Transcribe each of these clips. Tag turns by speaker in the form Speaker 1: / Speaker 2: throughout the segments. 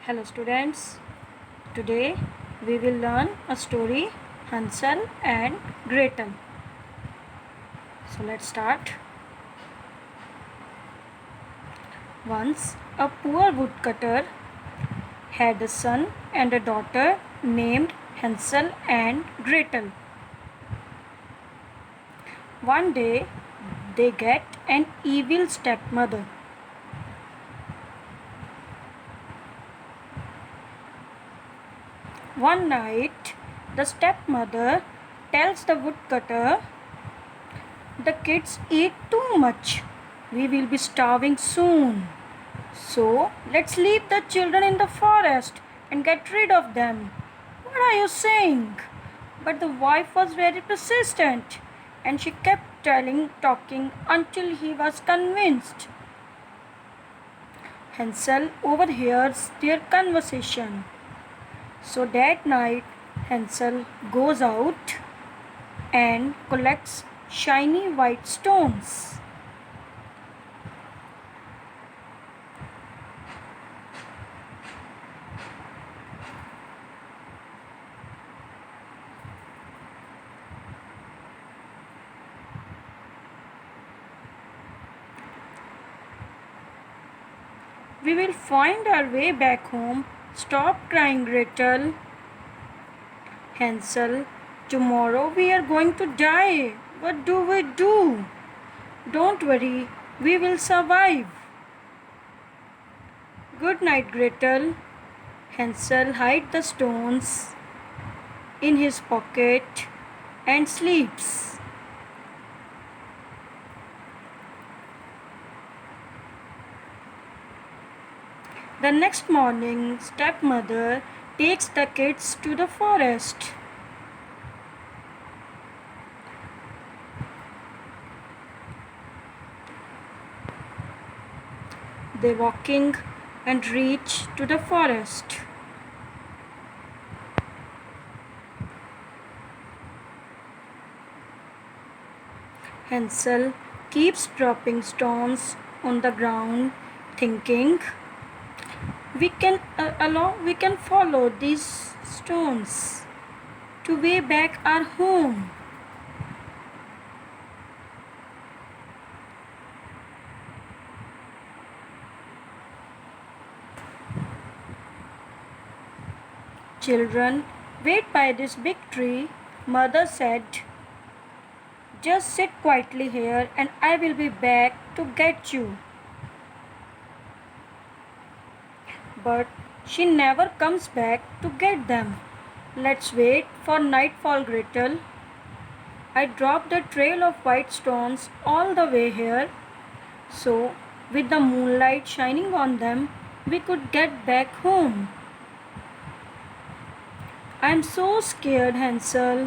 Speaker 1: Hello students, today we will learn a story Hansel and Gretel. So let's start. Once a poor woodcutter had a son and a daughter named Hansel and Gretel. One day they get an evil stepmother. One night, the stepmother tells the woodcutter, "The kids eat too much. We will be starving soon. So let's leave the children in the forest and get rid of them." "What are you saying?" But the wife was very persistent and she kept talking until he was convinced. Hansel overhears their conversation. So that night, Hansel goes out and collects shiny white stones. "We will find our way back home. Stop crying, Gretel." "Hansel, tomorrow we are going to die. What do we do?" "Don't worry, we will survive." "Good night, Gretel." Hansel hides the stones in his pocket and sleeps. The next morning, stepmother takes the kids to the forest. They walking and reach to the forest. Hansel keeps dropping stones on the ground, thinking, we can follow these stones to way back our home." "Children, wait by this big tree," mother said. "Just sit quietly here and I will be back to get you." But she never comes back to get them. "Let's wait for nightfall, Gretel. I dropped a trail of white stones all the way here, so with the moonlight shining on them, we could get back home." "I'm so scared, Hansel."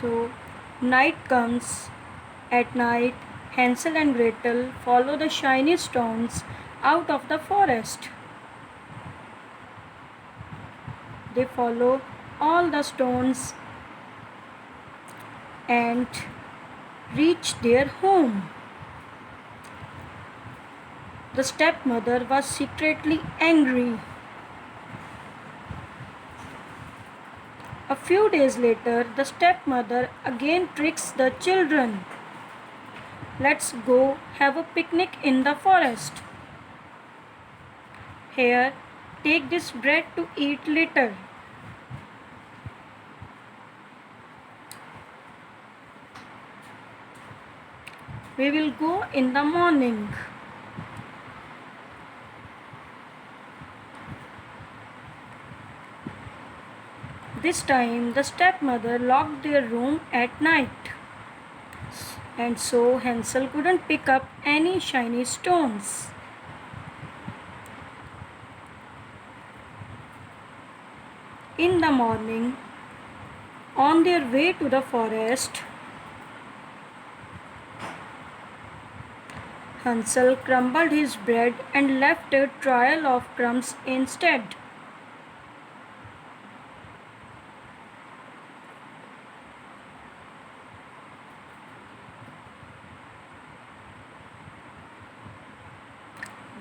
Speaker 1: So night comes. At night, Hansel and Gretel follow the shiny stones out of the forest. They follow all the stones and reach their home. The stepmother was secretly angry. A few days later, the stepmother again tricks the children. "Let's go have a picnic in the forest. Here, take this bread to eat later." "We will go in the morning." This time, the stepmother locked their room at night, and so Hansel couldn't pick up any shiny stones. In the morning, on their way to the forest, Hansel crumbled his bread and left a trail of crumbs instead.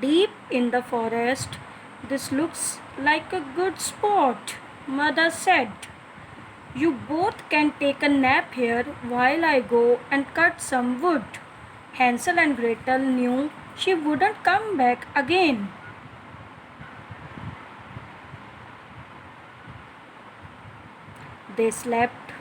Speaker 1: Deep in the forest, this looks like a good spot, Mother said. You both can take a nap here while I go and cut some wood. Hansel and Gretel knew she wouldn't come back again. They slept.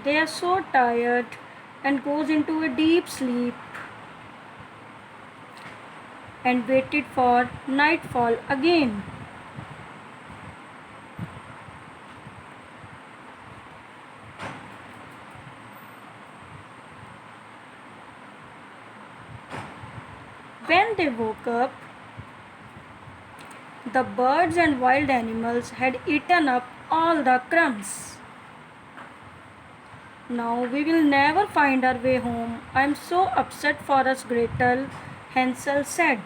Speaker 1: They are so tired and goes into a deep sleep and waited for nightfall again. When they woke up, the birds and wild animals had eaten up all the crumbs. Now we will never find our way home. I am so upset for us, Gretel, Hansel said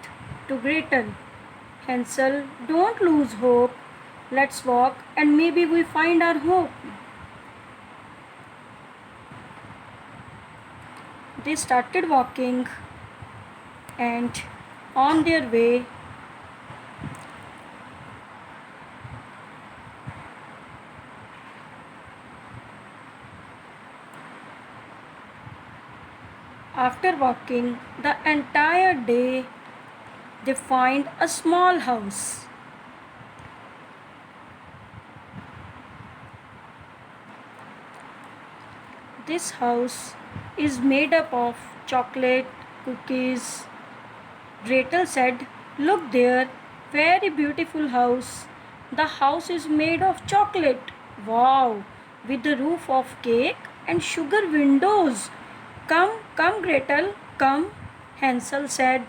Speaker 1: to Gretel. Hansel, don't lose hope. Let's walk and maybe we find our hope. They started walking and on their way after walking the entire day, they find a small house. This house is made up of chocolate, cookies. Gretel said, look there, very beautiful house. The house is made of chocolate. Wow, with the roof of cake and sugar windows. Come, come, Gretel, come, Hansel said.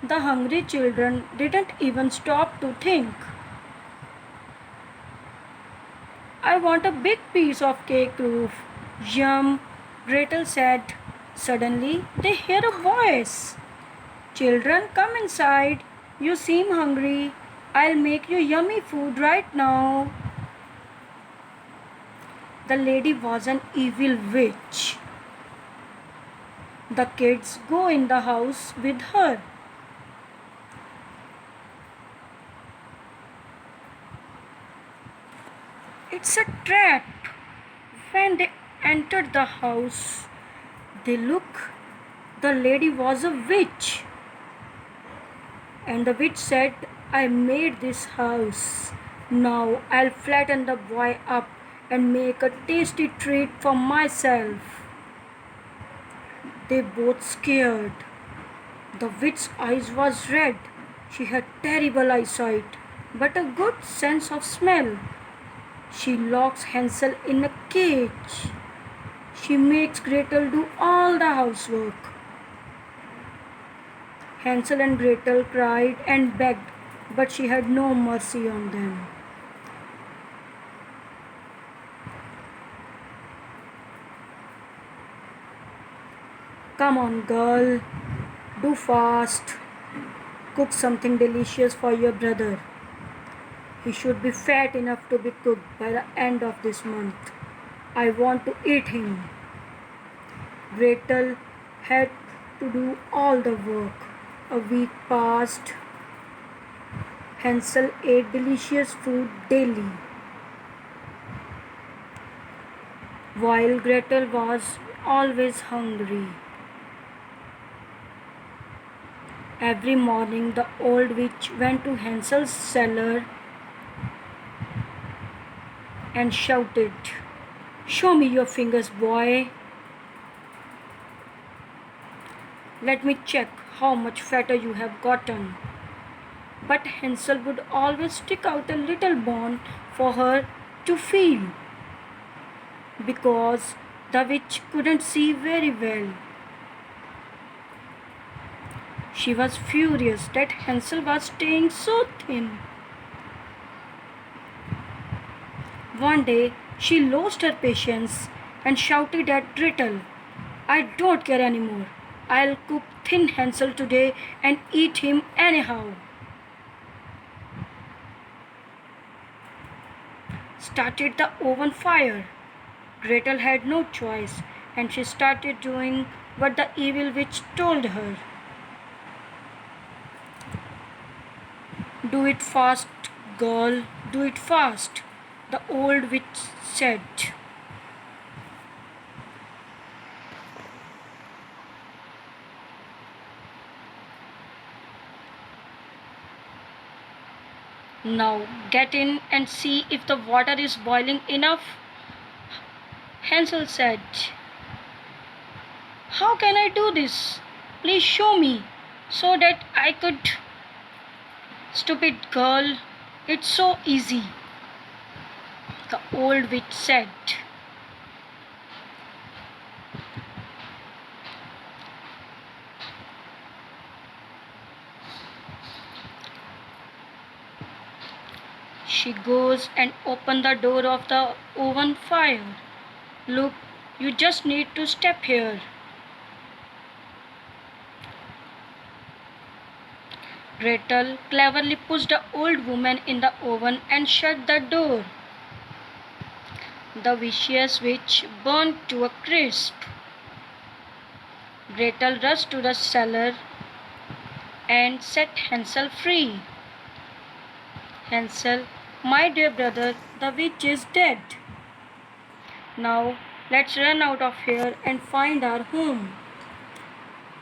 Speaker 1: The hungry children didn't even stop to think. I want a big piece of cake roof. Yum, Gretel said. Suddenly, they hear a voice. Children, come inside. You seem hungry. I'll make you yummy food right now. The lady was an evil witch. The kids go in the house with her. It's a trap. When they entered the house, they look. The lady was a witch. And the witch said, I made this house. Now I'll flatten the boy up and make a tasty treat for myself. They both scared. The witch's eyes was red. She had terrible eyesight, but a good sense of smell. She locks Hansel in a cage. She makes Gretel do all the housework. Hansel and Gretel cried and begged, but she had no mercy on them. Come on, girl, do fast. Cook something delicious for your brother. He should be fat enough to be cooked by the end of this month. I want to eat him. Gretel had to do all the work. A week passed. Hansel ate delicious food daily, while Gretel was always hungry. Every morning the old witch went to Hansel's cellar and shouted, show me your fingers, boy. Let me check how much fatter you have gotten. But Hansel would always stick out a little bone for her to feel, because the witch couldn't see very well. She was furious that Hansel was staying so thin. One day she lost her patience and shouted at Gretel, I don't care anymore. I'll cook thin Hansel today and eat him anyhow. Started the oven fire. Gretel had no choice, and she started doing what the evil witch told her. Do it fast, girl, do it fast, the old witch said. Now get in and see if the water is boiling enough, Hansel said. How can I do this? Please show me so that I could. Stupid girl, it's so easy, the old witch said. She goes and opens the door of the oven fire. Look, you just need to step here. Gretel cleverly pushed the old woman in the oven and shut the door. The vicious witch burned to a crisp. Gretel rushed to the cellar and set Hansel free. Hansel, my dear brother, the witch is dead. Now let's run out of here and find our home.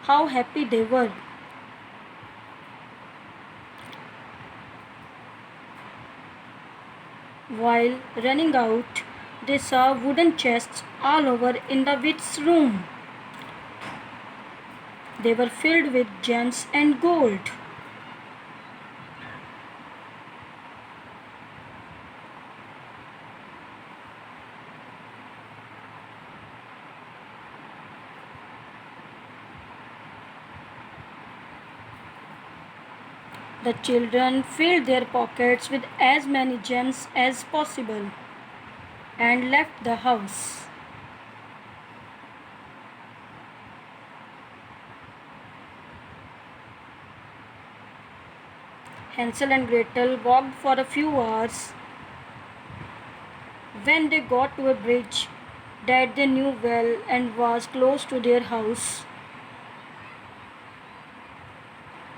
Speaker 1: How happy they were. While running out, they saw wooden chests all over in the witch's room. They were filled with gems and gold. The children filled their pockets with as many gems as possible and left the house. Hansel and Gretel walked for a few hours. When they got to a bridge that they knew well and was close to their house,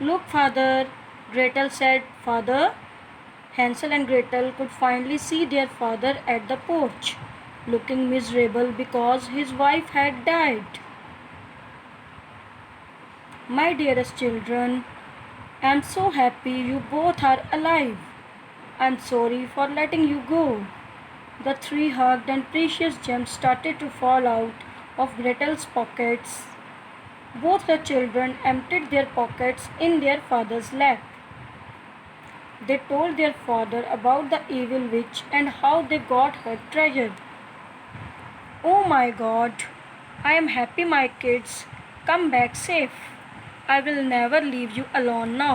Speaker 1: "Look, father," Gretel said. Father? Hansel and Gretel could finally see their father at the porch, looking miserable because his wife had died. My dearest children, I am so happy you both are alive. I am sorry for letting you go. The three hugged and precious gems started to fall out of Gretel's pockets. Both the children emptied their pockets in their father's lap. They told their father about the evil witch and how they got her treasure. Oh my God, I am happy my kids come back safe. I will never leave you alone now.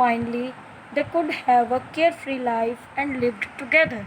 Speaker 1: Finally, they could have a carefree life and lived together.